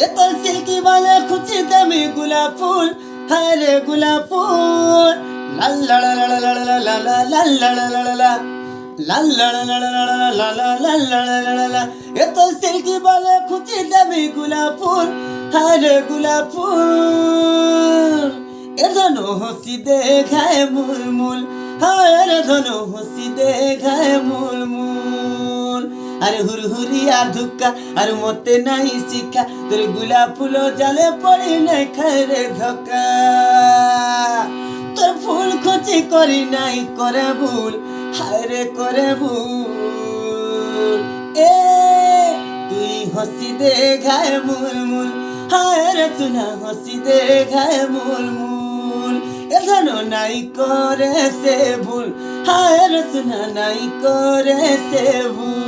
এ তোর সিল্কি বালে খুঁচি দামি গোলাপ ফুল, হায় রে গোলাপ ফুল। লাল লাল লাল লাল লাল লাল লাল লাল লাল লাল লাল লাল লাল লাল লাল লাল। এ তোর সিল্কি বালে খুঁচি দামি গোলাপ ফুল, হায় রে গোলাপ ফুল। এ ধনু হসি দেখায় মুলমুল, হায় রে ধনু হসি দেখায় মুলমুল। আরে হুরহুরিয়া ধুকা আর মতে নাই শিক্ষা, তোর গোলাপ ফুল জালে পড়ি নাই খায় রে ধোকা। তোর ফুল খুঁজি করি নাই করে ভুল, হায় রে করে ভুল। এ তুই হসি দেখায় মুলমুল, হায় রে চুনা হসি দেখায় মুলমুল। এ ধনু নাই করে সে ভুল, হায় রে চুনা নাই করে সে ভুল।